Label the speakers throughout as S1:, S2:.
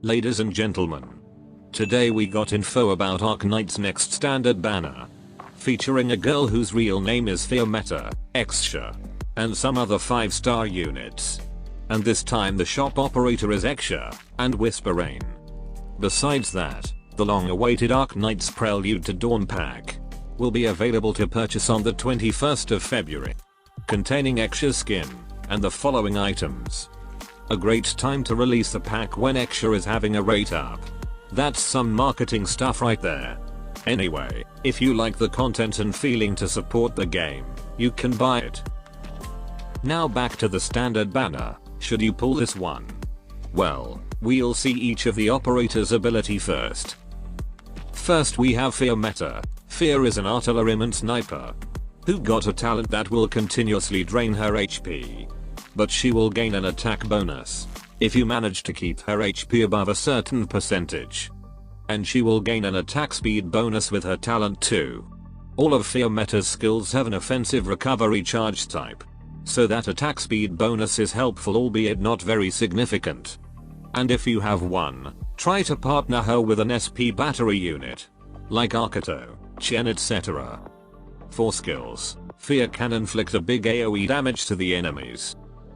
S1: Ladies and gentlemen, today we got info about Arknights' next standard banner, featuring a girl whose real name is Fiammetta, Exusiai, and some other 5-star units. And this time the shop operator is Exusiai and Whisperain. Besides that, the long-awaited Arknights Prelude to Dawn pack will be available to purchase on the 21st of February, containing Exusiai's skin and the following items. A great time to release the pack when Exusiai is having a rate up. That's some marketing stuff right there. Anyway, if you like the content and feeling to support the game, you can buy it. Now back to the standard banner. Should you pull this one? Well, we'll see each of the operator's ability first. First we have Fiammetta. Fia is an artilleryman sniper who got a talent that will continuously drain her HP. But she will gain an attack bonus if you manage to keep her HP above a certain percentage. And she will gain an attack speed bonus with her talent too. All of Fiammetta's skills have an offensive recovery charge type, so that attack speed bonus is helpful, albeit not very significant. And if you have one, try to partner her with an SP battery unit, like Arkato, Chen, etc. For skills, Fia can inflict a big AoE damage to the enemies.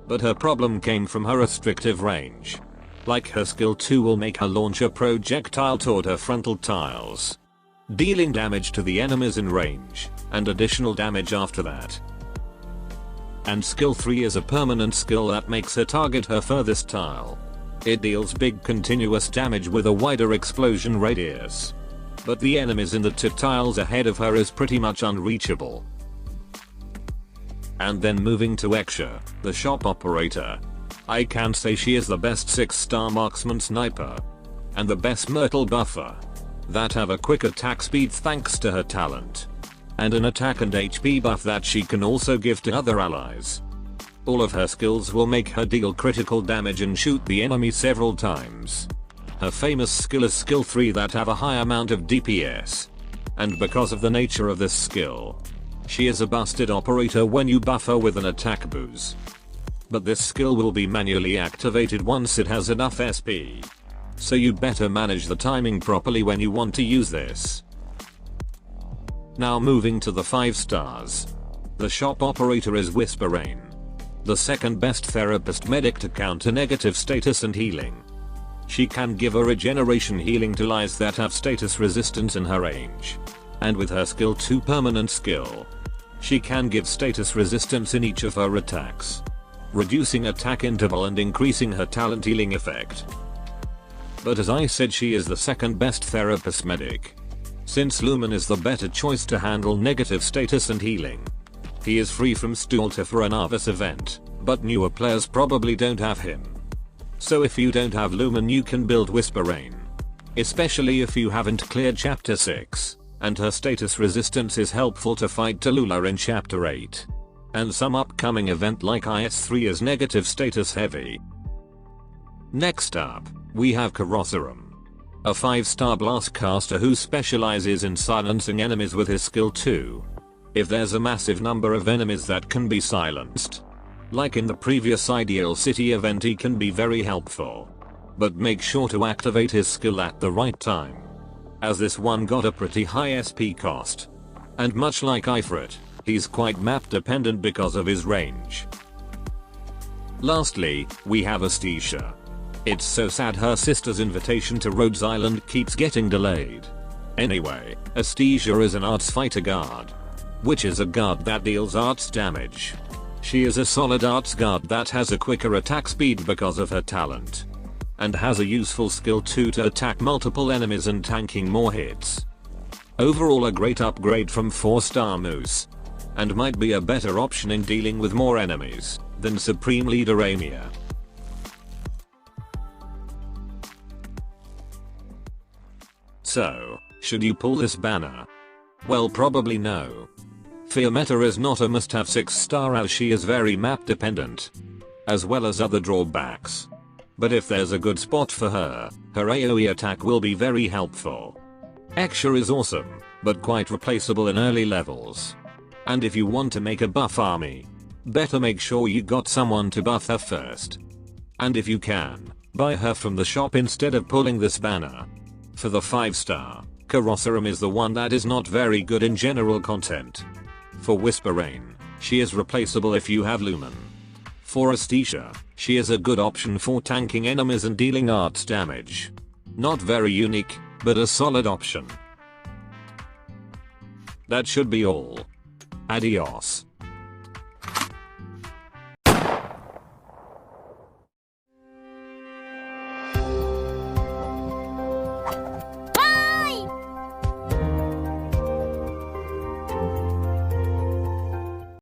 S1: But her problem came from her restrictive range. Like her skill 2 will make her launch a projectile toward her frontal tiles, dealing damage to the enemies in range, and additional damage after that. And skill 3 is a permanent skill that makes her target her furthest tile. It deals big continuous damage with a wider explosion radius. But the enemies in the 2 tiles ahead of her is pretty much unreachable. And then moving to Exusiai, the shop operator. I can say she is the best 6-star marksman sniper and the best myrtle buffer that have a quick attack speed thanks to her talent, and an attack and HP buff that she can also give to other allies. All of her skills will make her deal critical damage and shoot the enemy several times. Her famous skill is skill 3 that have a high amount of DPS. And because of the nature of this skill, she is a busted operator when you buff her with an attack boost. But this skill will be manually activated once it has enough SP. So you'd better manage the timing properly when you want to use this. Now moving to the 5 stars. The shop operator is Whisperain, the second best therapist medic to counter negative status and healing. She can give a regeneration healing to allies that have status resistance in her range. And with her skill 2 permanent skill, she can give status resistance in each of her attacks, reducing attack interval and increasing her talent healing effect. But as I said, she is the second best therapist medic, since Lumen is the better choice to handle negative status and healing. He is free from Stulta for an Arvis event, but newer players probably don't have him. So if you don't have Lumen, you can build Whisperain, especially if you haven't cleared chapter 6. And her status resistance is helpful to fight Tallulah in chapter 8. And some upcoming event like IS3 is negative status heavy. Next up, we have Karasaram, a 5-star blast caster who specializes in silencing enemies with his skill 2. If there's a massive number of enemies that can be silenced, like in the previous Ideal City event, he can be very helpful. But make sure to activate his skill at the right time, as this one got a pretty high SP cost. And much like Ifrit, he's quite map dependent because of his range. Lastly, we have Esthesia. It's so sad her sister's invitation to Rhodes Island keeps getting delayed. Anyway, Esthesia is an arts fighter guard, which is a guard that deals arts damage. She is a solid arts guard that has a quicker attack speed because of her talent, and has a useful skill 2 to attack multiple enemies and tanking more hits. Overall a great upgrade from 4-star Moose, and might be a better option in dealing with more enemies than Supreme Leader Amia. So, should you pull this banner? Well, probably no. Fiammetta is not a must-have 6-star as she is very map dependent, as well as other drawbacks. But if there's a good spot for her, her AoE attack will be very helpful. Exusiai is awesome, but quite replaceable in early levels. And if you want to make a buff army, better make sure you got someone to buff her first. And if you can, Buy her from the shop instead of pulling this banner. For the 5-star, Karasaram is the one that is not very good in general content. For Whisper Rain, she is replaceable if you have Lumen. For Esthesia, she is a good option for tanking enemies and dealing arts damage. Not very unique, but a solid option. That should be all. Adios.